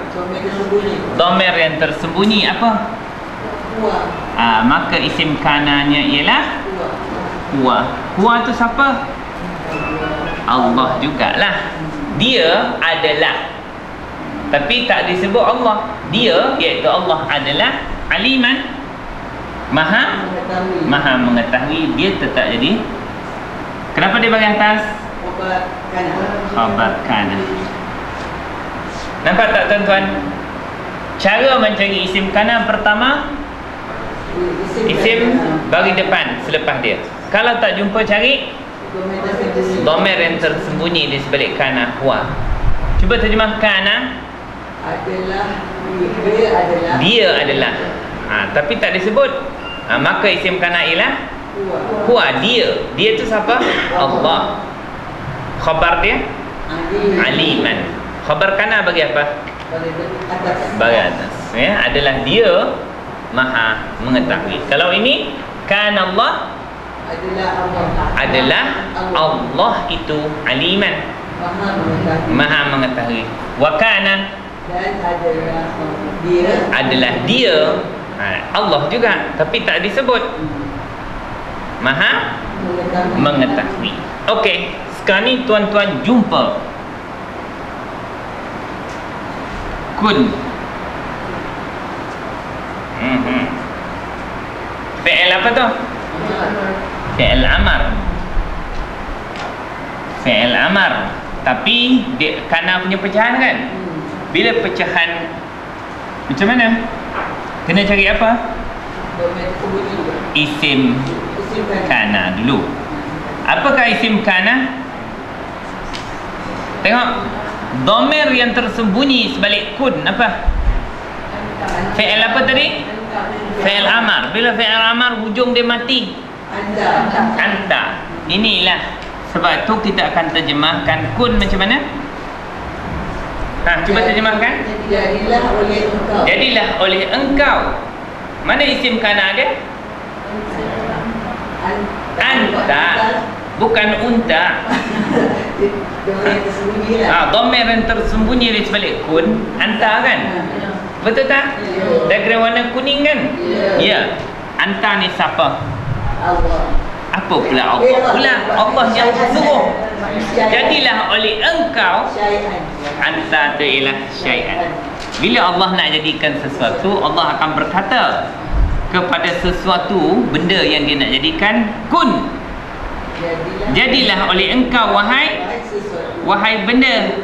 Dhamir yang tersembunyi. Apa? Maka isim kananya ialah huwa. Huwa tu siapa? Allah jugalah. Dia adalah, tapi tak disebut Allah. Dia, iaitu Allah, adalah aliman, maha mengetahui. Dia tetap jadi. Kenapa dia bagi atas? Khabar kana. Nampak tak tuan-tuan? Cara mencari isim kana pertama, isim bagi depan selepas dia. Kalau tak jumpa, cari dhamir yang tersembunyi di sebalik kana, huwa. Cuba terjemah kana. Dia adalah. Tapi tak disebut. Maka isim kana ialah huwa. Dia tu siapa? Allah. Khabar dia aliman. Khabar kana bagi apa? Bagi atas. Adalah dia maha mengetahui. Kalau ini kana Allah, adalah Allah itu aliman, maha mengetahui. Wa kana, dan adalah dia Allah juga, tapi tak disebut. Maha mengetahui. Okey, sekarang ni tuan-tuan jumpa kun. Fi'il apa tu? Fi'il amar. Fi'il amar. Tapi dia kana punya pecahan kan? Bila pecahan macam mana? Kena cari apa? Isim kana dulu. Apakah isim kana? Tengok, dhamir yang tersembunyi sebalik kun apa? Fi'il apa tadi? Fi'il amar. Bila fi'il amar hujung dia mati, anta. Inilah sebab tu kita akan terjemahkan kun macam mana? Cuba terjemahkan. Jadilah oleh engkau. Mana isim kana dia? Anta, bukan unta. Dhamir yang tersembunyi di sebalik kun, anta kan? Betul tak? Diagram warna kuning kan? Ya. Anta ni siapa? Allah. Apa pula Allah? Pula Allah yang suruh. Jadilah oleh engkau. Anta tu ialah syai'an. Bila Allah nak jadikan sesuatu, Allah akan berkata kepada sesuatu benda yang dia nak jadikan, kun. Jadilah oleh engkau wahai benda.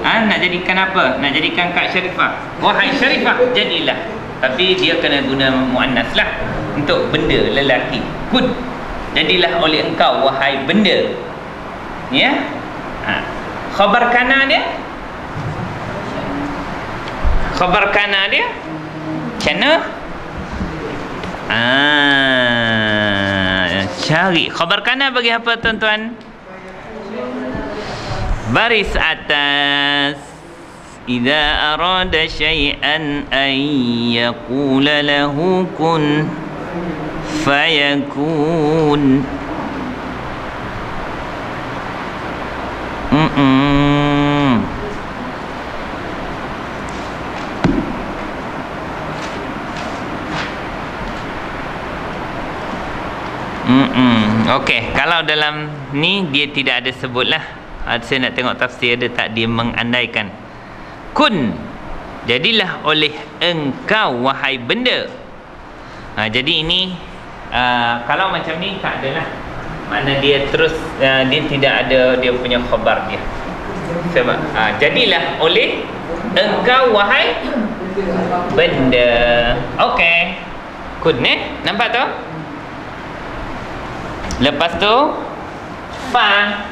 Nak jadikan apa? Nak jadikan Kak Syarifah. Wahai Syarifah, jadilah. Tapi dia kena guna muannas lah untuk benda lelaki. Kun. Jadilah oleh engkau wahai benda. Ya. Khabar kana dia? Khabar kana dia? Macam mana? Cari khabar kana bagi apa tuan-tuan? Baris atas. Idza arada syai'an an yaqula lahu kun fayakun. Okey, kalau dalam ni dia tidak ada sebutlah. Saya nak tengok tafsir ada tak dia mengandaikan. Kun, jadilah oleh engkau wahai benda. Jadi ini kalau macam ni tak adalah. Makna dia terus dia tidak ada dia punya khabar dia. Sebab jadilah oleh engkau wahai benda. Okey. Kun nampak tu? Lepas tu fa.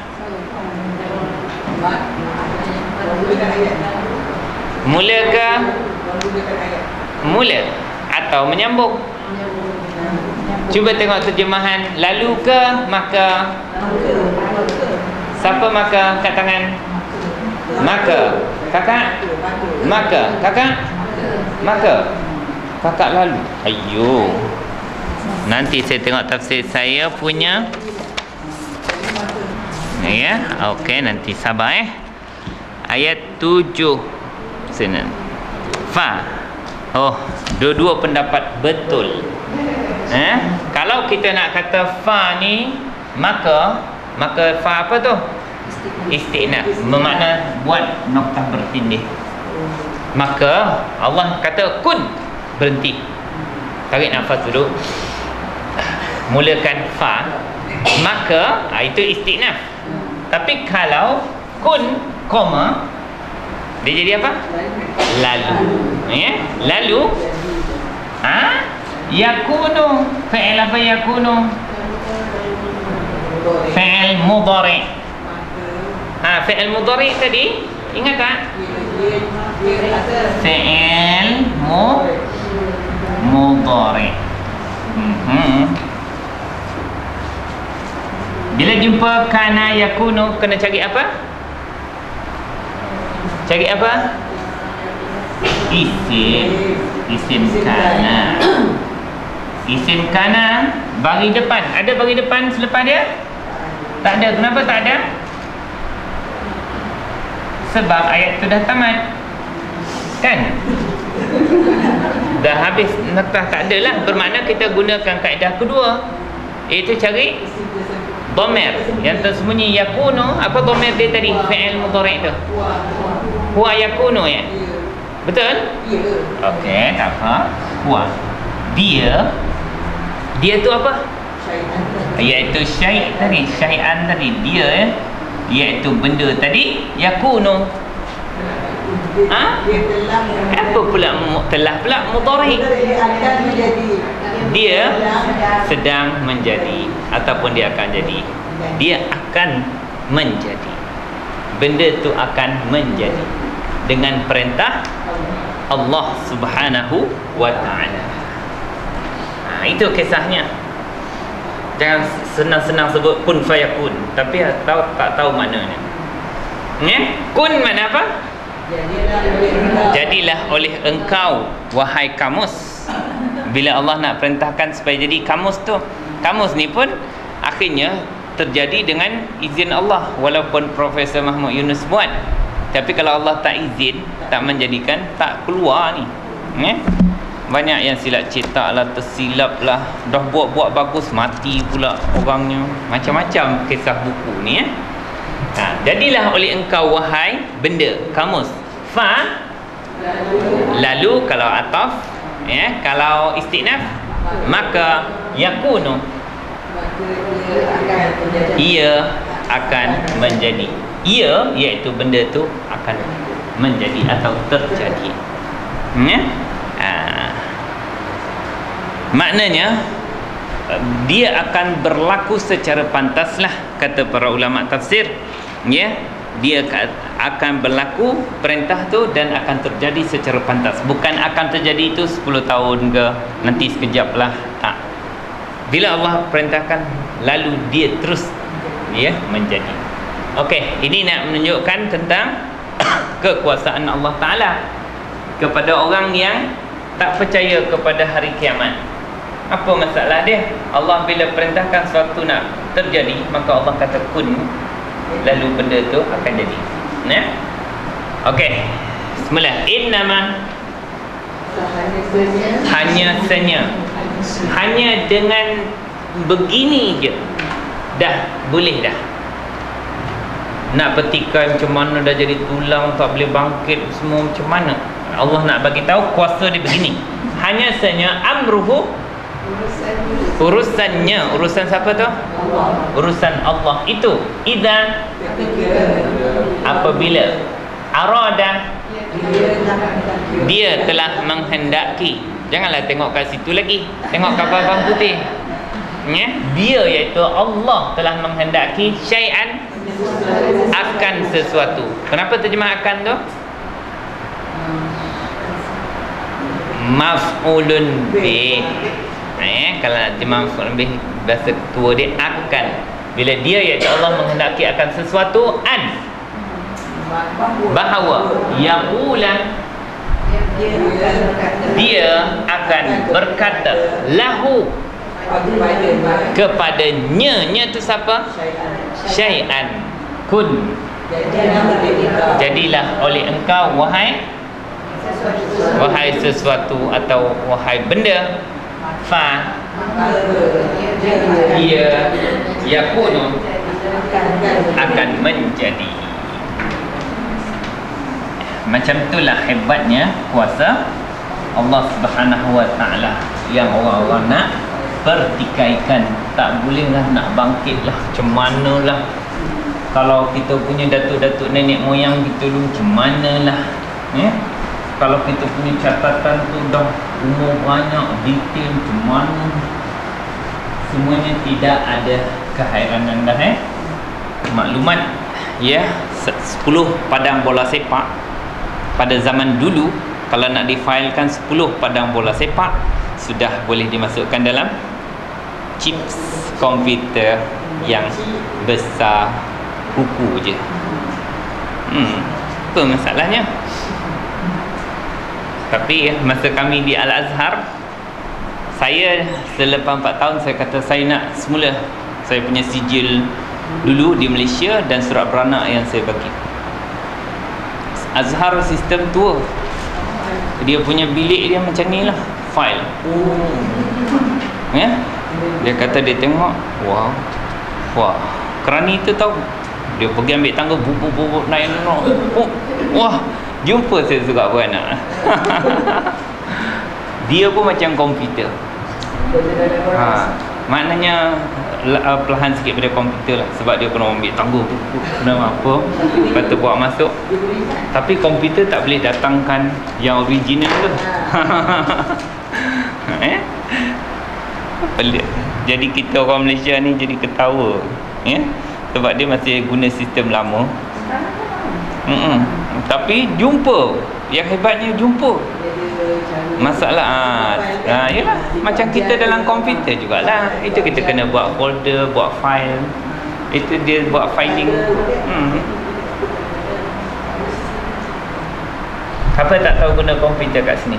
Mula ke Mula atau menyambung. Cuba tengok terjemahan. Lalu ke maka. Siapa maka kat tangan? Maka. Kakak? Maka. Kakak? Maka. Kakak lalu. Ayuh. Nanti saya tengok tafsir saya punya. Ya, okey, nanti sabar Ayat 7. Sini. Fa. Oh, dua-dua pendapat betul. Kalau kita nak kata fa ni, maka fa apa tu? Istinaf. Bermakna buat noktah bertindih. Maka Allah kata kun, berhenti. Tarik nafas dulu. Mulakan fa, maka itu istinaf. Tapi kalau kun koma, dia jadi apa? Lalu. Lalu yakunu. Fi'il apa yakunu? Fi'il mudhari. Fi'il mudhari tadi ingat tak? Fi'il mudhari. Bila jumpa kana yakunu, kena cari apa? Cari apa? Isim kana. Isim kana bagi depan. Ada bagi depan selepas dia? Tak ada. Kenapa tak ada? Sebab ayat tu dah tamat. Kan? Dah habis naktah, tak ada lah. Bermakna kita gunakan kaedah kedua, iaitu cari dhamir yang tersembunyi. Yakunu, apa dhamir dia tadi? Fi'il mudhari' tu. Huwa yakunu ya? Betul? Okey, tak apa. Huwa. Dia tu apa? Iaitu syai' tadi. Syai'an tadi. Dia iaitu benda tadi. Yakunu. Apa pula telah pula mudhari'? Dia sedang menjadi ataupun dia akan jadi. Dia akan menjadi. Benda tu akan menjadi dengan perintah Allah Subhanahu wa ta'ala. Itu kisahnya. Jangan senang-senang sebut kun fayakun, tapi tak tahu maknanya. Kun mana apa? Jadilah oleh engkau, wahai kamus. Bila Allah nak perintahkan supaya jadi kamus tu, kamus ni pun akhirnya terjadi dengan izin Allah. Walaupun Profesor Mahmud Yunus buat, tapi kalau Allah tak izin, tak menjadikan, tak keluar ni. Banyak yang silap cetak lah, tersilap lah, dah buat bagus, mati pula orangnya. Macam-macam kisah buku ni. Jadilah oleh engkau, wahai benda, kamus. Fa, lalu kalau ataf, kalau istinaf, maka yakunu, ia akan menjadi. Ia iaitu benda tu akan menjadi atau terjadi. Maknanya dia akan berlaku secara pantaslah, kata para ulama tafsir. Dia akan berlaku perintah tu dan akan terjadi secara pantas. Bukan akan terjadi itu 10 tahun ke, nanti sekejap lah. Tak. Bila Allah perintahkan, lalu dia terus menjadi. Okey, ini nak menunjukkan tentang kekuasaan Allah Ta'ala kepada orang yang tak percaya kepada hari kiamat. Apa masalah dia? Allah bila perintahkan sesuatu nak terjadi, maka Allah kata kun, lalu benda tu akan jadi. Okey, semula innama, hanya dengan begini je dah boleh dah. Nak petikai macam mana dah jadi tulang, tak boleh bangkit semua macam mana, Allah nak bagi tahu kuasa dia begini. Hanya saja amruhu, urusannya, urusan siapa tu? Urusan Allah itu. Idza, apabila, arada, dia telah menghendaki. Janganlah tengok kat situ lagi, tengok kapal abang putih. Dia iaitu Allah telah menghendaki syai'an, akan sesuatu. Kenapa terjemah akan tu? maf'ulun bih. Kalau nak terjemah maf'ulun bih, bahasa ketua dia akan. Bila dia iaitu Allah menghendaki akan sesuatu, bahawa yaqulan, dia akan berkata lahu, kepadanya. Nya tu siapa? Syai'an kun, jadilah oleh engkau wahai sesuatu atau wahai benda. Fa ia yakunu, akan menjadi. Macam itulah hebatnya kuasa Allah Subhanahu wa taala yang orang-orang nak pertikaikan. Tak bolehlah nak bangkitlah macam manalah. Kalau kita punya datuk-datuk nenek moyang kita dulu macam manalah, kalau kita punya catatan tu dah umur banyak, detail macam mana, semuanya tidak ada kehairanan dah. Maklumat 10 padang bola sepak pada zaman dulu, kalau nak difailkan 10 padang bola sepak, sudah boleh dimasukkan dalam chips komputer yang besar buku je. Apa masalahnya? Tapi masa kami di Al-Azhar, saya selepas 4 tahun saya kata saya nak semula saya punya sijil dulu di Malaysia dan surat beranak yang saya bagi. Azhar sistem tua, dia punya bilik dia macam ni lah, file. Dia kata dia tengok, wah kerani tu tahu, dia pergi ambil tangga, bubuk naik wah, jumpa saya surat beranak. Dia pun macam komputer. Maknanya perlahan sikit pada komputer lah, sebab dia kena ambil tangga, kena apa, lepas tu buat masuk. Tapi komputer tak boleh datangkan yang original tu. Pelik. Jadi kita orang Malaysia ni jadi ketawa, sebab dia masih guna sistem lama. Tapi jumpa, yang hebatnya jumpa. Masalah yalah, macam kita dalam komputer jugalah. Itu kita kena buat folder, buat file. Itu dia buat filing. Siapa tak tahu guna komputer kat sini?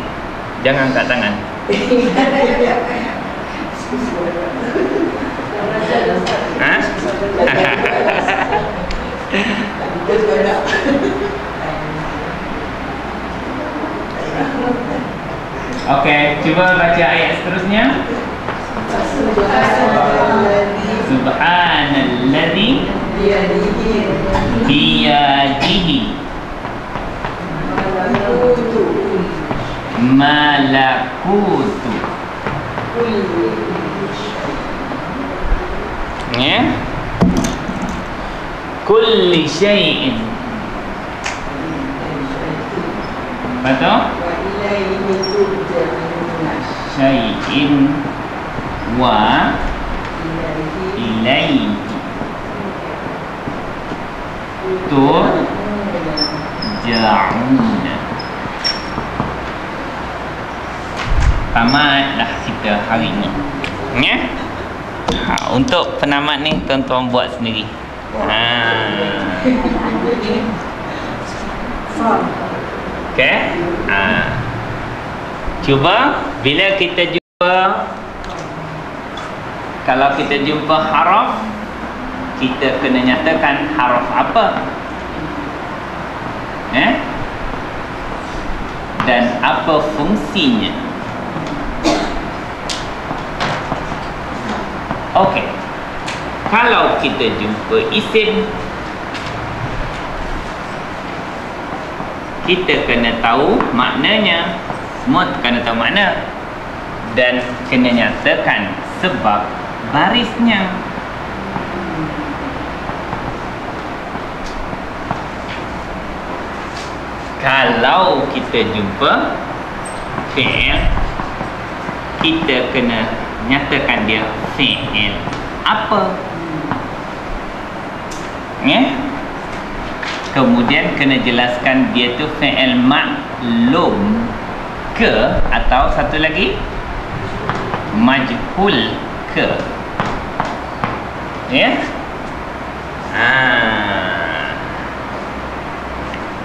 Jangan angkat tangan. Okey, cuba baca ayat seterusnya. Subhanalladzi biyadihi malakutu kulli syai'in. Betul? Syai'in wa ilaihi turja'un. Tamatlah kita hari ni. Untuk penamat ni tuan-tuan buat sendiri. Okey. Cuba bila kita jumpa, kalau kita jumpa haraf, kita kena nyatakan haraf apa, dan apa fungsinya. Okey. Kalau kita jumpa isim, kita kena tahu maknanya. Semua kena tahu makna dan kena nyatakan sebab barisnya. Kalau kita jumpa fi'il, kita kena nyatakan dia fi'il apa, Kemudian kena jelaskan dia tu fi'il maklum ke atau satu lagi majhul ke. Ya.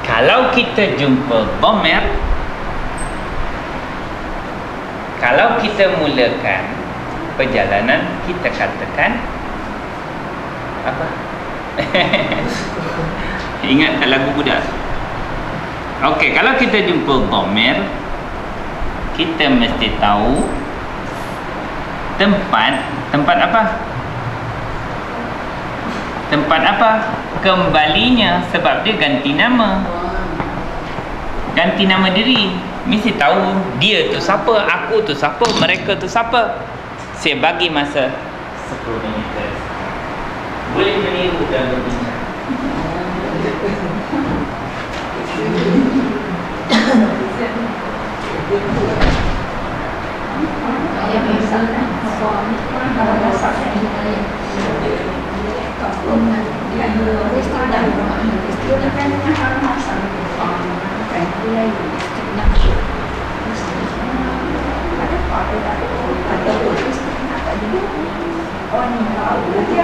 Kalau kita jumpa dhamir, kalau kita mulakan perjalanan, kita katakan apa? Ingat tak lagu budak? Okey, kalau kita jumpa dhamir, kita mesti tahu tempat apa? Tempat apa kembalinya, sebab dia ganti nama. Ganti nama diri. Mesti tahu dia tu siapa, aku tu siapa, mereka tu siapa. Saya bagi masa 10 minit. Boleh meniru dan berbincang. Oh,